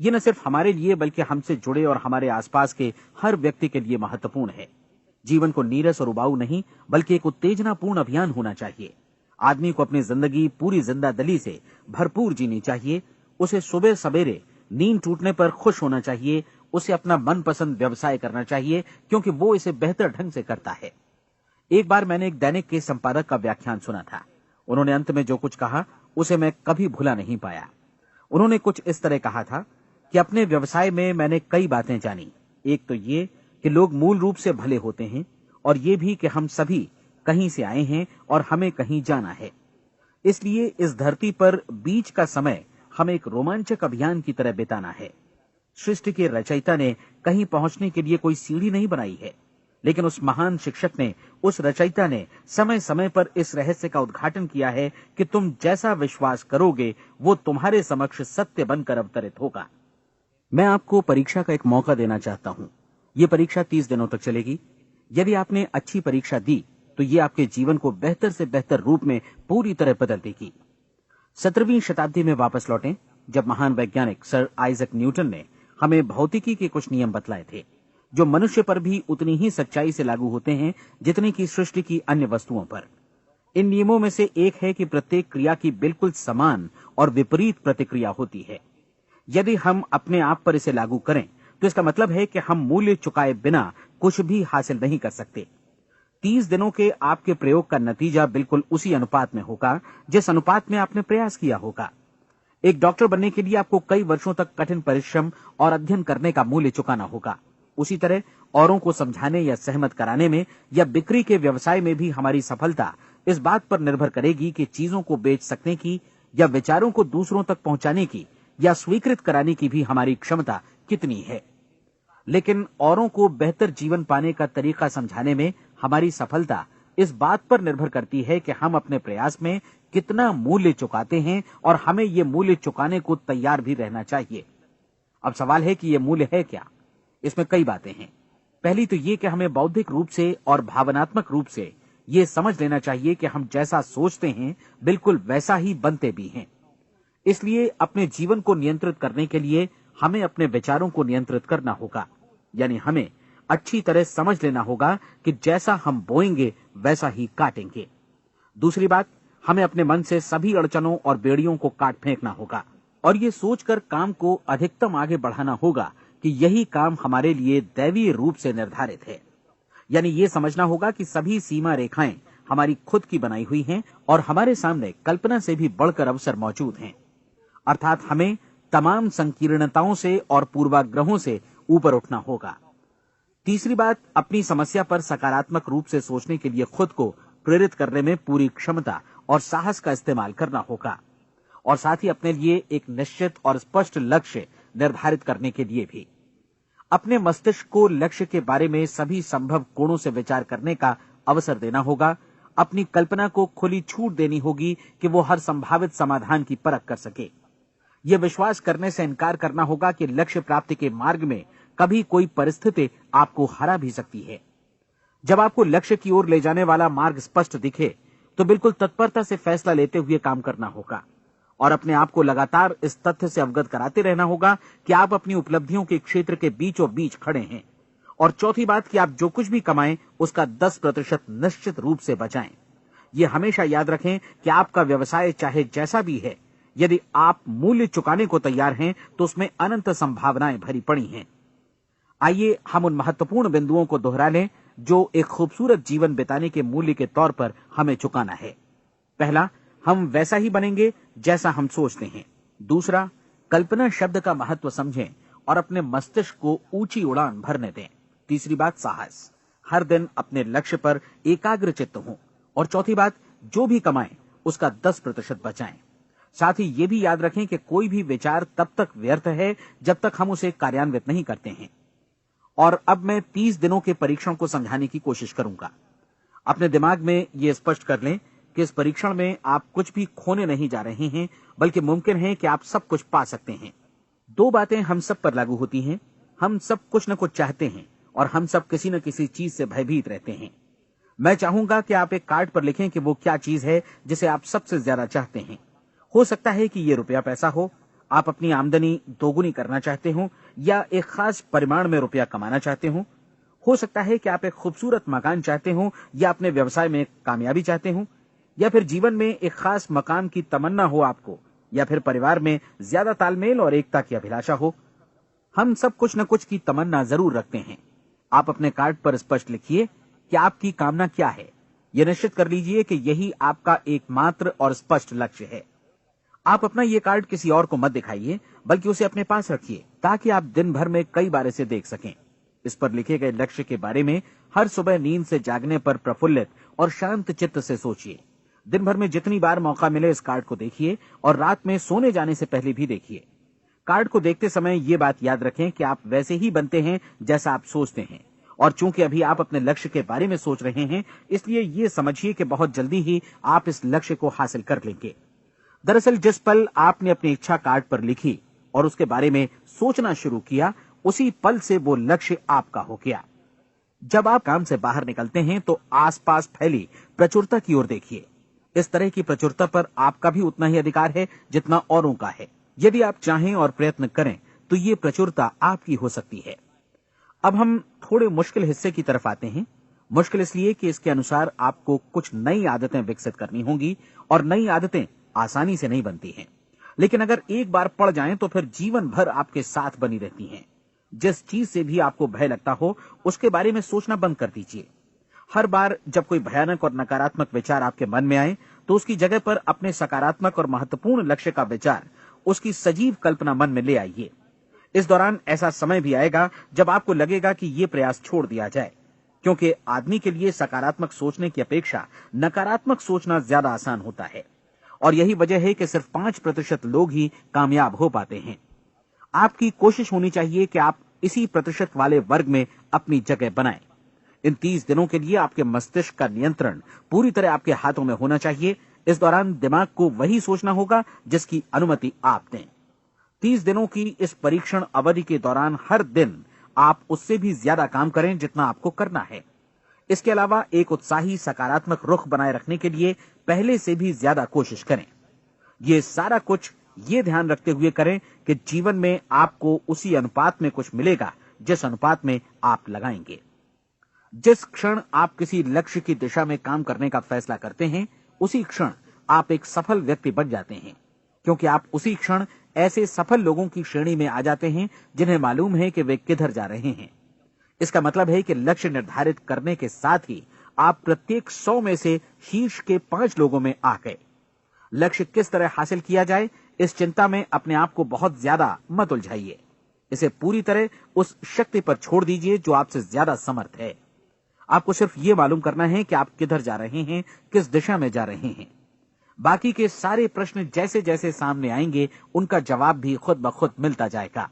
ये न सिर्फ हमारे लिए बल्कि हमसे जुड़े और हमारे आसपास के हर व्यक्ति के लिए महत्वपूर्ण है। जीवन को नीरस और उबाऊ नहीं बल्कि एक उत्तेजनापूर्ण अभियान होना चाहिए। आदमी को अपनी जिंदगी पूरी जिंदादिली से भरपूर जीनी चाहिए। उसे सुबह सवेरे नींद टूटने पर खुश होना चाहिए। उसे अपना मनपसंद व्यवसाय करना चाहिए, क्योंकि वो इसे बेहतर ढंग से करता है। एक बार मैंने एक दैनिक के संपादक का व्याख्यान सुना था। उन्होंने अंत में जो कुछ कहा उसे मैं कभी भुला नहीं पाया। उन्होंने कुछ इस तरह कहा था कि अपने व्यवसाय में मैंने कई बातें जानी। एक तो ये कि लोग मूल रूप से भले होते हैं, और ये भी कि हम सभी कहीं से आए हैं और हमें कहीं जाना है। इसलिए इस धरती पर बीच का समय हमें एक रोमांचक अभियान की तरह बिताना है। सृष्टि के रचयिता ने कहीं पहुंचने के लिए कोई सीढ़ी नहीं बनाई है, लेकिन उस महान शिक्षक ने, उस रचयिता ने समय समय पर इस रहस्य का उद्घाटन किया है कि तुम जैसा विश्वास करोगे वो तुम्हारे समक्ष सत्य बनकर अवतरित होगा। मैं आपको परीक्षा का एक मौका देना चाहता हूं। ये परीक्षा 30 दिनों तक चलेगी। यदि आपने अच्छी परीक्षा दी तो ये आपके जीवन को बेहतर से बेहतर रूप में पूरी तरह बदल देगी। 17वीं शताब्दी में वापस लौटें, जब महान वैज्ञानिक सर आइजक न्यूटन ने हमें भौतिकी के कुछ नियम बतलाए थे, जो मनुष्य पर भी उतनी ही सच्चाई से लागू होते हैं जितनी कि सृष्टि की अन्य वस्तुओं पर। इन नियमों में से एक है कि प्रत्येक क्रिया की बिल्कुल समान और विपरीत प्रतिक्रिया होती है। यदि हम अपने आप पर इसे लागू करें तो इसका मतलब है कि हम मूल्य चुकाए बिना कुछ भी हासिल नहीं कर सकते। 30 दिनों के आपके प्रयोग का नतीजा बिल्कुल उसी अनुपात में होगा जिस अनुपात में आपने प्रयास किया होगा। एक डॉक्टर बनने के लिए आपको कई वर्षों तक कठिन परिश्रम और अध्ययन करने का मूल्य चुकाना होगा। उसी तरह औरों को समझाने या सहमत कराने में या बिक्री के व्यवसाय में भी हमारी सफलता इस बात पर निर्भर करेगी कि चीजों को बेच सकने की या विचारों को दूसरों तक पहुंचाने की या स्वीकृत कराने की भी हमारी क्षमता कितनी है। लेकिन औरों को बेहतर जीवन पाने का तरीका समझाने में हमारी सफलता इस बात पर निर्भर करती है कि हम अपने प्रयास में कितना मूल्य चुकाते हैं, और हमें ये मूल्य चुकाने को तैयार भी रहना चाहिए। अब सवाल है कि ये मूल्य है क्या? इसमें कई बातें हैं। पहली तो ये कि हमें बौद्धिक रूप से और भावनात्मक रूप से ये समझ लेना चाहिए कि हम जैसा सोचते हैं बिल्कुल वैसा ही बनते भी हैं। इसलिए अपने जीवन को नियंत्रित करने के लिए हमें अपने विचारों को नियंत्रित करना होगा। यानी हमें अच्छी तरह समझ लेना होगा कि जैसा हम बोएंगे वैसा ही काटेंगे। दूसरी बात, हमें अपने मन से सभी अड़चनों और बेड़ियों को काट फेंकना होगा और ये सोचकर काम को अधिकतम आगे बढ़ाना होगा कि यही काम हमारे लिए दैवीय रूप से निर्धारित है। यानी ये समझना होगा कि सभी सीमा रेखाएं हमारी खुद की बनाई हुई हैं और हमारे सामने कल्पना से भी बढ़कर अवसर मौजूद हैं। अर्थात हमें तमाम संकीर्णताओं से और पूर्वाग्रहों से ऊपर उठना होगा। तीसरी बात, अपनी समस्या पर सकारात्मक रूप से सोचने के लिए खुद को प्रेरित करने में पूरी क्षमता और साहस का इस्तेमाल करना होगा, और साथ ही अपने लिए एक निश्चित और स्पष्ट लक्ष्य निर्धारित करने के लिए भी। अपने मस्तिष्क को लक्ष्य के बारे में सभी संभव कोणों से विचार करने का अवसर देना होगा। अपनी कल्पना को खुली छूट देनी होगी कि वो हर संभावित समाधान की परख कर सके। यह विश्वास करने से इनकार करना होगा कि लक्ष्य प्राप्ति के मार्ग में कभी कोई परिस्थिति आपको हरा भी सकती है। जब आपको लक्ष्य की ओर ले जाने वाला मार्ग स्पष्ट दिखे तो बिल्कुल तत्परता से फैसला लेते हुए काम करना होगा और अपने आप को लगातार इस तथ्य से अवगत कराते रहना होगा कि आप अपनी उपलब्धियों के क्षेत्र के बीचों बीच खड़े हैं। और चौथी बात कि आप जो कुछ भी कमाएं उसका 10% निश्चित रूप से बचाएं। ये हमेशा याद रखें कि आपका व्यवसाय चाहे जैसा भी है, यदि आप मूल्य चुकाने को तैयार हैं तो उसमें अनंत संभावनाएं भरी पड़ी हैं। आइए हम उन महत्वपूर्ण बिंदुओं को दोहरा लें जो एक खूबसूरत जीवन बिताने के मूल्य के तौर पर हमें चुकाना है। पहला, हम वैसा ही बनेंगे जैसा हम सोचते हैं। दूसरा, कल्पना शब्द का महत्व समझें और अपने मस्तिष्क को ऊंची उड़ान भरने दें। तीसरी बात, साहस, हर दिन अपने लक्ष्य पर एकाग्र चित्त हों। और चौथी बात, जो भी कमाएं उसका 10% बचाएं। साथ ही ये भी याद रखें कि कोई भी विचार तब तक व्यर्थ है जब तक हम उसे कार्यान्वित नहीं करते हैं। और अब मैं 30 दिनों के परीक्षण को समझाने की कोशिश करूंगा। अपने दिमाग में यह स्पष्ट कर लें कि इस परीक्षण में आप कुछ भी खोने नहीं जा रहे हैं, बल्कि मुमकिन है कि आप सब कुछ पा सकते हैं। दो बातें हम सब पर लागू होती हैं। हम सब कुछ न कुछ चाहते हैं और हम सब किसी न किसी चीज से भयभीत रहते हैं। मैं चाहूंगा कि आप एक कार्ड पर लिखें कि वो क्या चीज है जिसे आप सबसे ज्यादा चाहते हैं। हो सकता है कि ये रुपया पैसा हो, आप अपनी आमदनी दोगुनी करना चाहते हो, या एक खास परिमाण में रुपया कमाना चाहते हो सकता है कि आप एक खूबसूरत मकान चाहते हो, या अपने व्यवसाय में कामयाबी चाहते हो, या फिर जीवन में एक खास मकाम की तमन्ना हो आपको, या फिर परिवार में ज्यादा तालमेल और एकता की अभिलाषा हो। हम सब कुछ न कुछ की तमन्ना जरूर रखते हैं। आप अपने कार्ड पर स्पष्ट लिखिए कि आपकी कामना क्या है। यह निश्चित कर लीजिए कि यही आपका एकमात्र और स्पष्ट लक्ष्य है। आप अपना ये कार्ड किसी और को मत दिखाइए, बल्कि उसे अपने पास रखिए ताकि आप दिन भर में कई बार इसे देख सकें। इस पर लिखे गए लक्ष्य के बारे में हर सुबह नींद से जागने पर प्रफुल्लित और शांत चित्त से सोचिए। दिन भर में जितनी बार मौका मिले इस कार्ड को देखिए और रात में सोने जाने से पहले भी देखिए। कार्ड को देखते समय ये बात याद रखें कि आप वैसे ही बनते हैं जैसा आप सोचते हैं। और चूंकि अभी आप अपने लक्ष्य के बारे में सोच रहे हैं, इसलिए ये समझिए कि बहुत जल्दी ही आप इस लक्ष्य को हासिल कर लेंगे। दरअसल जिस पल आपने अपनी इच्छा कार्ड पर लिखी और उसके बारे में सोचना शुरू किया, उसी पल से वो लक्ष्य आपका हो गया। जब आप काम से बाहर निकलते हैं तो आसपास फैली प्रचुरता की ओर देखिए। इस तरह की प्रचुरता पर आपका भी उतना ही अधिकार है जितना औरों का है। यदि आप चाहें और प्रयत्न करें तो ये प्रचुरता आपकी हो सकती है। अब हम थोड़े मुश्किल हिस्से की तरफ आते हैं। मुश्किल इसलिए कि इसके अनुसार आपको कुछ नई आदतें विकसित करनी होंगी और नई आदतें आसानी से नहीं बनती हैं, लेकिन अगर एक बार पड़ जाएं तो फिर जीवन भर आपके साथ बनी रहती हैं। जिस चीज से भी आपको भय लगता हो उसके बारे में सोचना बंद कर दीजिए। हर बार जब कोई भयानक और नकारात्मक विचार आपके मन में आए तो उसकी जगह पर अपने सकारात्मक और महत्वपूर्ण लक्ष्य का विचार, उसकी सजीव कल्पना मन में ले आइए। इस दौरान ऐसा समय भी आएगा जब आपको लगेगा कि ये प्रयास छोड़ दिया जाए, क्योंकि आदमी के लिए सकारात्मक सोचने की अपेक्षा नकारात्मक सोचना ज्यादा आसान होता है। और यही वजह है कि सिर्फ 5% लोग ही कामयाब हो पाते हैं। आपकी कोशिश होनी चाहिए कि आप इसी प्रतिशत वाले वर्ग में अपनी जगह बनाएं। इन 30 दिनों के लिए आपके मस्तिष्क का नियंत्रण पूरी तरह आपके हाथों में होना चाहिए। इस दौरान दिमाग को वही सोचना होगा जिसकी अनुमति आप दें। 30 दिनों की इस परीक्षण अवधि के दौरान हर दिन आप उससे भी ज्यादा काम करें जितना आपको करना है। इसके अलावा एक उत्साही सकारात्मक रुख बनाए रखने के लिए पहले से भी ज्यादा कोशिश करें। ये सारा कुछ ये ध्यान रखते हुए करें कि जीवन में आपको उसी अनुपात में कुछ मिलेगा जिस अनुपात में आप लगाएंगे। जिस क्षण आप किसी लक्ष्य की दिशा में काम करने का फैसला करते हैं, उसी क्षण आप एक सफल व्यक्ति बन जाते हैं, क्योंकि आप उसी क्षण ऐसे सफल लोगों की श्रेणी में आ जाते हैं जिन्हें मालूम है कि वे किधर जा रहे हैं। इसका मतलब है कि लक्ष्य निर्धारित करने के साथ ही आप प्रत्येक 100 में से शीर्ष के 5 लोगों में आ गए। लक्ष्य किस तरह हासिल किया जाए, इस चिंता में अपने आप को बहुत ज्यादा मत उलझाइए। इसे पूरी तरह उस शक्ति पर छोड़ दीजिए जो आपसे ज्यादा समर्थ है। आपको सिर्फ ये मालूम करना है कि आप किधर जा रहे हैं, किस दिशा में जा रहे हैं। बाकी के सारे प्रश्न जैसे जैसे सामने आएंगे उनका जवाब भी खुद ब खुद मिलता जाएगा।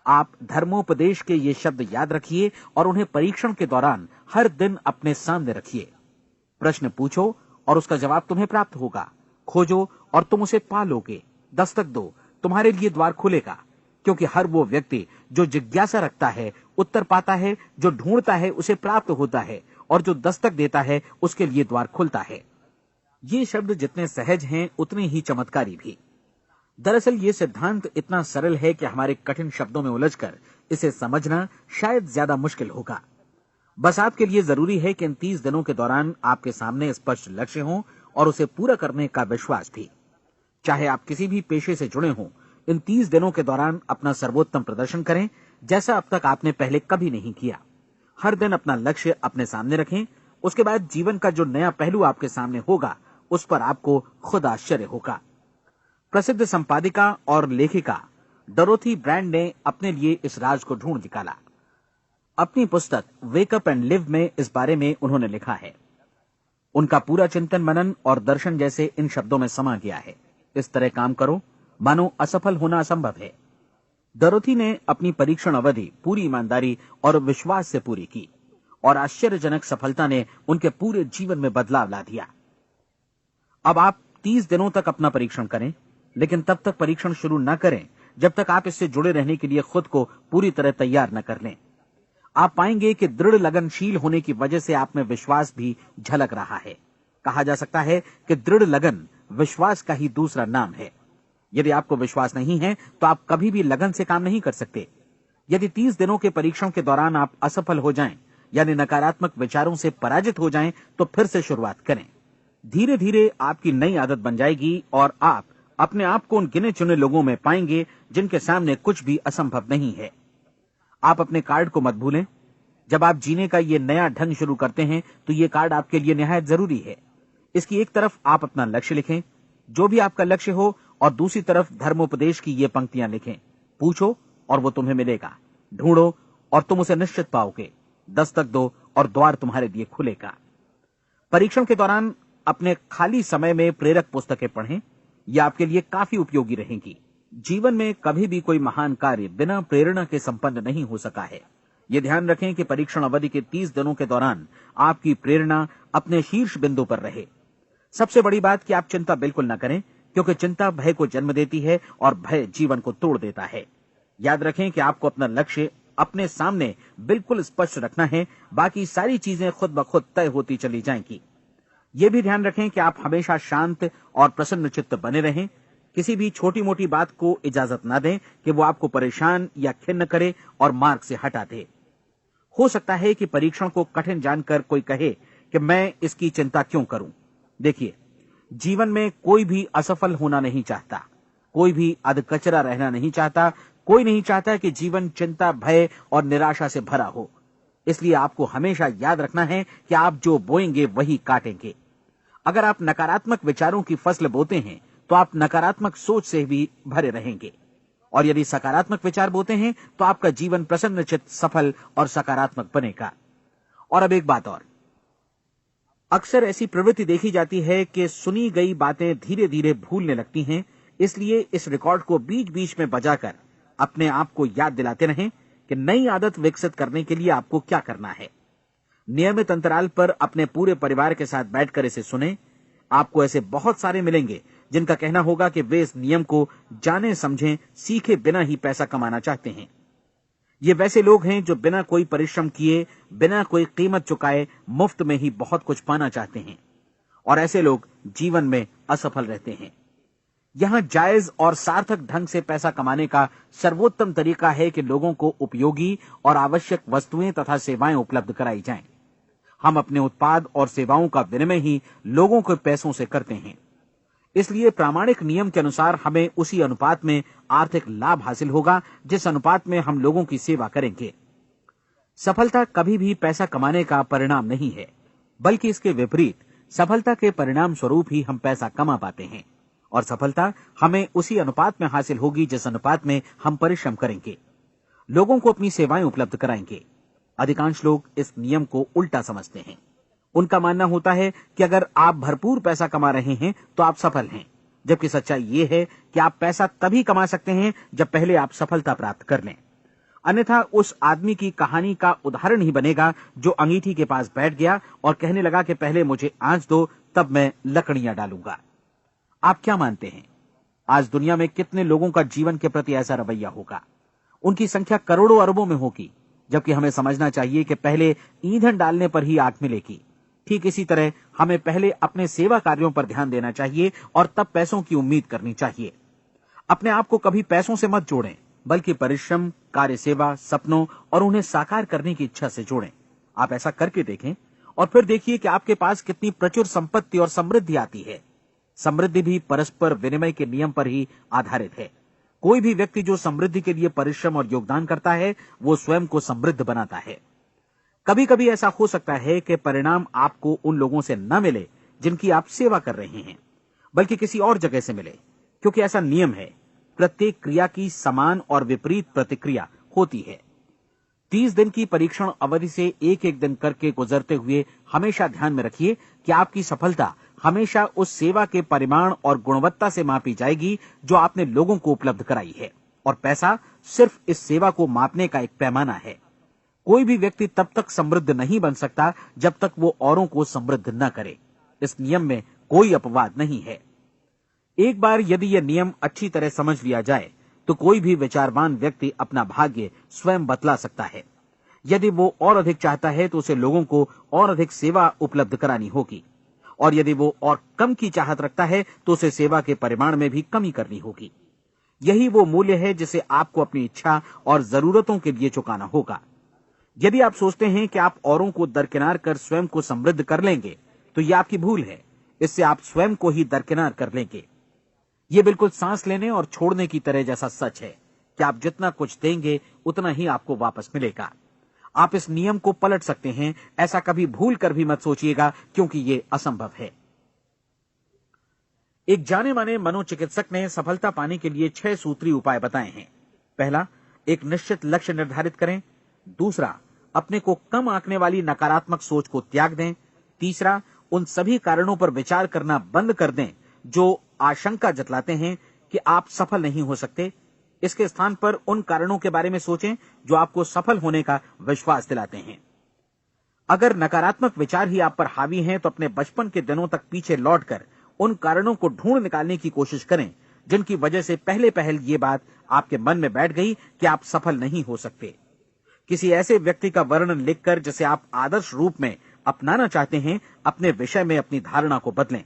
आप धर्मोपदेश के ये शब्द याद रखिए और उन्हें परीक्षण के दौरान हर दिन अपने सामने रखिए। प्रश्न पूछो और उसका जवाब तुम्हें प्राप्त होगा। खोजो और तुम उसे पा लोगे। दस्तक दो, तुम्हारे लिए द्वार खुलेगा। क्योंकि हर वो व्यक्ति जो जिज्ञासा रखता है उत्तर पाता है, जो ढूंढता है उसे प्राप्त होता है, और जो दस्तक देता है उसके लिए द्वार खुलता है। ये शब्द जितने सहज हैं उतने ही चमत्कारी भी। दरअसल ये सिद्धांत इतना सरल है कि हमारे कठिन शब्दों में उलझकर इसे समझना शायद ज्यादा मुश्किल होगा। बस आपके लिए जरूरी है कि इन 30 दिनों के दौरान आपके सामने स्पष्ट लक्ष्य हो और उसे पूरा करने का विश्वास भी। चाहे आप किसी भी पेशे से जुड़े हों, इन 30 दिनों के दौरान अपना सर्वोत्तम प्रदर्शन करें, जैसा अब तक आपने पहले कभी नहीं किया। हर दिन अपना लक्ष्य अपने सामने रखें। उसके बाद जीवन का जो नया पहलू आपके सामने होगा उस पर आपको खुद आश्चर्य होगा। प्रसिद्ध संपादिका और लेखिका डोरोथी ब्रैंड ने अपने लिए इस राज को ढूंढ निकाला। अपनी पुस्तक वेक अप एंड लिव में इस बारे में उन्होंने लिखा है। उनका पूरा चिंतन मनन और दर्शन जैसे इन शब्दों में समा गया है। इस तरह काम करो मानो असफल होना असंभव है। डोरोथी ने अपनी परीक्षण अवधि पूरी ईमानदारी और विश्वास से पूरी की और आश्चर्यजनक सफलता ने उनके पूरे जीवन में बदलाव ला दिया। अब आप 30 दिनों तक अपना परीक्षण करें, लेकिन तब तक परीक्षण शुरू न करें जब तक आप इससे जुड़े रहने के लिए खुद को पूरी तरह तैयार न कर लें। आप पाएंगे कि दृढ़ लगनशील होने की वजह से आप में विश्वास भी झलक रहा है। कहा जा सकता है कि दृढ़ लगन विश्वास का ही दूसरा नाम है। यदि आपको विश्वास नहीं है तो आप कभी भी लगन से काम नहीं कर सकते। यदि 30 दिनों के परीक्षण के दौरान आप असफल हो जाएं, यानी नकारात्मक विचारों से पराजित हो जाएं, तो फिर से शुरुआत करें। धीरे धीरे आपकी नई आदत बन जाएगी और आप अपने आप को उन गिने चुने लोगों में पाएंगे जिनके सामने कुछ भी असंभव नहीं है। आप अपने कार्ड को मत भूलें। जब आप जीने का ये नया ढंग शुरू करते हैं तो ये कार्ड आपके लिए निहायत जरूरी है। इसकी एक तरफ आप अपना लक्ष्य लिखें, जो भी आपका लक्ष्य हो, और दूसरी तरफ धर्मोपदेश की ये पंक्तियां लिखें। पूछो और वो तुम्हें मिलेगा। ढूंढो और तुम उसे निश्चित पाओगे। दस्तक दो और द्वार तुम्हारे लिए खुलेगा। परीक्षण के दौरान अपने खाली समय में प्रेरक पुस्तकें पढ़ें। यह आपके लिए काफी उपयोगी रहेंगी। जीवन में कभी भी कोई महान कार्य बिना प्रेरणा के संपन्न नहीं हो सका है। ये ध्यान रखें कि परीक्षण अवधि के 30 दिनों के दौरान आपकी प्रेरणा अपने शीर्ष बिंदु पर रहे। सबसे बड़ी बात कि आप चिंता बिल्कुल न करें, क्योंकि चिंता भय को जन्म देती है और भय जीवन को तोड़ देता है। याद रखें कि आपको अपना लक्ष्य अपने सामने बिल्कुल स्पष्ट रखना है। बाकी सारी चीजें खुद ब खुद तय होती चली जाएंगी। ये भी ध्यान रखें कि आप हमेशा शांत और प्रसन्न चित्त बने रहें। किसी भी छोटी मोटी बात को इजाजत ना दें कि वो आपको परेशान या खिन्न करे और मार्ग से हटा दे। हो सकता है कि परीक्षण को कठिन जानकर कोई कहे कि मैं इसकी चिंता क्यों करूं। देखिए, जीवन में कोई भी असफल होना नहीं चाहता, कोई भी अधकचरा रहना नहीं चाहता, कोई नहीं चाहता कि जीवन चिंता, भय और निराशा से भरा हो। इसलिए आपको हमेशा याद रखना है कि आप जो बोएंगे वही काटेंगे। अगर आप नकारात्मक विचारों की फसल बोते हैं तो आप नकारात्मक सोच से भी भरे रहेंगे, और यदि सकारात्मक विचार बोते हैं तो आपका जीवन प्रसन्नचित्त, सफल और सकारात्मक बनेगा। और अब एक बात और, अक्सर ऐसी प्रवृत्ति देखी जाती है कि सुनी गई बातें धीरे धीरे भूलने लगती हैं। इसलिए इस रिकॉर्ड को बीच बीच में बजाकर अपने आप को याद दिलाते रहें कि नई आदत विकसित करने के लिए आपको क्या करना है। नियमित अंतराल पर अपने पूरे परिवार के साथ बैठकर इसे सुनें। आपको ऐसे बहुत सारे मिलेंगे जिनका कहना होगा कि वे इस नियम को जाने समझें सीखे बिना ही पैसा कमाना चाहते हैं। ये वैसे लोग हैं जो बिना कोई परिश्रम किए, बिना कोई कीमत चुकाए मुफ्त में ही बहुत कुछ पाना चाहते हैं, और ऐसे लोग जीवन में असफल रहते हैं। यहां जायज और सार्थक ढंग से पैसा कमाने का सर्वोत्तम तरीका है कि लोगों को उपयोगी और आवश्यक वस्तुएं तथा सेवाएं उपलब्ध कराई जाएं। हम अपने उत्पाद और सेवाओं का विनिमय ही लोगों के पैसों से करते हैं। इसलिए प्रामाणिक नियम के अनुसार हमें उसी अनुपात में आर्थिक लाभ हासिल होगा जिस अनुपात में हम लोगों की सेवा करेंगे। सफलता कभी भी पैसा कमाने का परिणाम नहीं है, बल्कि इसके विपरीत सफलता के परिणाम स्वरूप ही हम पैसा कमा पाते हैं, और सफलता हमें उसी अनुपात में हासिल होगी जिस अनुपात में हम परिश्रम करेंगे, लोगों को अपनी सेवाएं उपलब्ध कराएंगे। अधिकांश लोग इस नियम को उल्टा समझते हैं। उनका मानना होता है कि अगर आप भरपूर पैसा कमा रहे हैं तो आप सफल हैं, जबकि सच्चाई ये है कि आप पैसा तभी कमा सकते हैं जब पहले आप सफलता प्राप्त कर लें। अन्यथा उस आदमी की कहानी का उदाहरण ही बनेगा जो अंगीठी के पास बैठ गया और कहने लगा कि पहले मुझे आंच दो, तब मैं लकड़ियां डालूंगा। आप क्या मानते हैं, आज दुनिया में कितने लोगों का जीवन के प्रति ऐसा रवैया होगा? उनकी संख्या करोड़ों अरबों में होगी, जबकि हमें समझना चाहिए कि पहले ईंधन डालने पर ही आग मिलेगी। ठीक इसी तरह हमें पहले अपने सेवा कार्यों पर ध्यान देना चाहिए और तब पैसों की उम्मीद करनी चाहिए। अपने आप को कभी पैसों से मत जोड़ें, बल्कि परिश्रम, कार्य सेवा, सपनों और उन्हें साकार करने की इच्छा से जोड़ें। आप ऐसा करके देखें और फिर देखिए कि आपके पास कितनी प्रचुर संपत्ति और समृद्धि आती है। समृद्धि भी परस्पर विनिमय के नियम पर ही आधारित है। कोई भी व्यक्ति जो समृद्धि के लिए परिश्रम और योगदान करता है, वो स्वयं को समृद्ध बनाता है। कभी कभी ऐसा हो सकता है कि परिणाम आपको उन लोगों से न मिले जिनकी आप सेवा कर रहे हैं, बल्कि किसी और जगह से मिले, क्योंकि ऐसा नियम है, प्रत्येक क्रिया की समान और विपरीत प्रतिक्रिया होती है। 30 दिन की परीक्षण अवधि से एक एक दिन करके गुजरते हुए हमेशा ध्यान में रखिए कि आपकी सफलता हमेशा उस सेवा के परिमाण और गुणवत्ता से मापी जाएगी जो आपने लोगों को उपलब्ध कराई है, और पैसा सिर्फ इस सेवा को मापने का एक पैमाना है। कोई भी व्यक्ति तब तक समृद्ध नहीं बन सकता जब तक वो औरों को समृद्ध न करे। इस नियम में कोई अपवाद नहीं है। एक बार यदि यह नियम अच्छी तरह समझ लिया जाए तो कोई भी विचारवान व्यक्ति अपना भाग्य स्वयं बतला सकता है। यदि वो और अधिक चाहता है तो उसे लोगों को और अधिक सेवा उपलब्ध करानी होगी, और यदि वो और कम की चाहत रखता है तो उसे सेवा के परिमाण में भी कमी करनी होगी। यही वो मूल्य है जिसे आपको अपनी इच्छा और जरूरतों के लिए चुकाना होगा। यदि आप सोचते हैं कि आप औरों को दरकिनार कर स्वयं को समृद्ध कर लेंगे तो यह आपकी भूल है। इससे आप स्वयं को ही दरकिनार कर लेंगे। यह बिल्कुल सांस लेने और छोड़ने की तरह जैसा सच है कि आप जितना कुछ देंगे उतना ही आपको वापस मिलेगा। आप इस नियम को पलट सकते हैं, ऐसा कभी भूल कर भी मत सोचिएगा, क्योंकि यह असंभव है। एक जाने माने मनोचिकित्सक ने सफलता पाने के लिए 6 सूत्री उपाय बताए हैं। पहला, एक निश्चित लक्ष्य निर्धारित करें। दूसरा, अपने को कम आंकने वाली नकारात्मक सोच को त्याग दें। तीसरा, उन सभी कारणों पर विचार करना बंद कर दें जो आशंका जतलाते हैं कि आप सफल नहीं हो सकते। इसके स्थान पर उन कारणों के बारे में सोचें जो आपको सफल होने का विश्वास दिलाते हैं। अगर नकारात्मक विचार ही आप पर हावी हैं तो अपने बचपन के दिनों तक पीछे लौटकर उन कारणों को ढूंढ निकालने की कोशिश करें जिनकी वजह से पहले पहल ये बात आपके मन में बैठ गई कि आप सफल नहीं हो सकते। किसी ऐसे व्यक्ति का वर्णन लिखकर जिसे आप आदर्श रूप में अपनाना चाहते हैं, अपने विषय में अपनी धारणा को बदलें।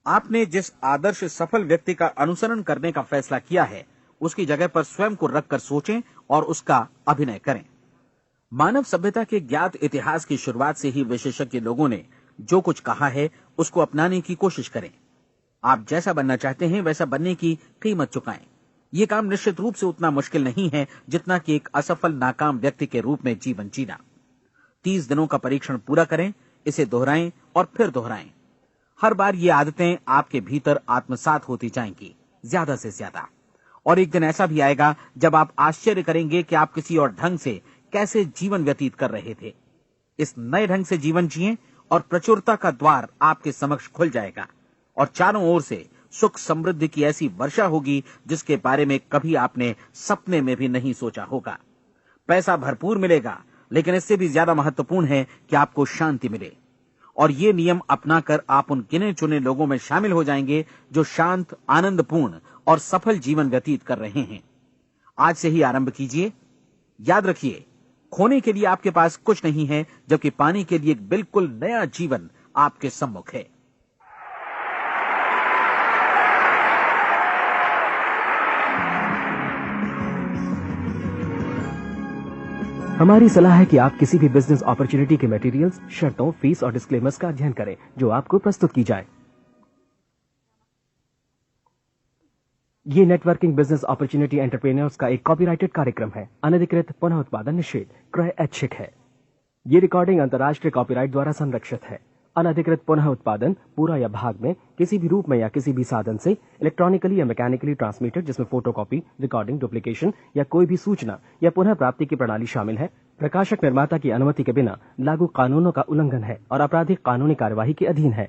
आपने जिस आदर्श सफल व्यक्ति का अनुसरण करने का फैसला किया है, उसकी जगह पर स्वयं को रखकर सोचें और उसका अभिनय करें। मानव सभ्यता के ज्ञात इतिहास की शुरुआत से ही विशेषज्ञ लोगों ने जो कुछ कहा है उसको अपनाने की कोशिश करें। आप जैसा बनना चाहते हैं वैसा बनने की कीमत चुकाएं। यह काम निश्चित रूप से उतना मुश्किल नहीं है जितना कि एक असफल नाकाम व्यक्ति के रूप में जीवन जीना। 30 दिनों का परीक्षण पूरा करें, इसे दोहराएं और फिर दोहराएं। हर बार ये आदतें आपके भीतर आत्मसात होती जाएंगी, ज्यादा से ज्यादा। और एक दिन ऐसा भी आएगा जब आप आश्चर्य करेंगे कि आप किसी और ढंग से कैसे जीवन व्यतीत कर रहे थे। इस नए ढंग से जीवन जिएं और प्रचुरता का द्वार आपके समक्ष खुल जाएगा और चारों ओर से सुख समृद्धि की ऐसी वर्षा होगी जिसके बारे में कभी आपने सपने में भी नहीं सोचा होगा। पैसा भरपूर मिलेगा, लेकिन इससे भी ज्यादा महत्वपूर्ण है कि आपको शांति मिले। और ये नियम अपनाकर आप उन गिने चुने लोगों में शामिल हो जाएंगे जो शांत, आनंदपूर्ण और सफल जीवन व्यतीत कर रहे हैं। आज से ही आरंभ कीजिए। याद रखिए, खोने के लिए आपके पास कुछ नहीं है, जबकि पाने के लिए एक बिल्कुल नया जीवन आपके सम्मुख है। हमारी सलाह है कि आप किसी भी बिजनेस अपॉर्चुनिटी के मटेरियल्स, शर्तों, फीस और डिस्क्लेमर्स का अध्ययन करें जो आपको प्रस्तुत की जाए। ये नेटवर्किंग बिजनेस अपॉर्चुनिटी एंटरप्रेन्योर्स का एक कॉपीराइटेड कार्यक्रम है। अनधिकृत पुनः उत्पादन निषेध, क्रय ऐच्छिक है। ये रिकॉर्डिंग अंतर्राष्ट्रीय कॉपीराइट द्वारा संरक्षित है। अनधिकृत पुनः उत्पादन पूरा या भाग में किसी भी रूप में या किसी भी साधन से इलेक्ट्रॉनिकली या मैकेनिकली ट्रांसमिटेड, जिसमें फोटोकॉपी, रिकॉर्डिंग, डुप्लीकेशन या कोई भी सूचना या पुनः प्राप्ति की प्रणाली शामिल है, प्रकाशक निर्माता की अनुमति के बिना लागू कानूनों का उल्लंघन है और आपराधिक कानूनी कार्यवाही के अधीन है।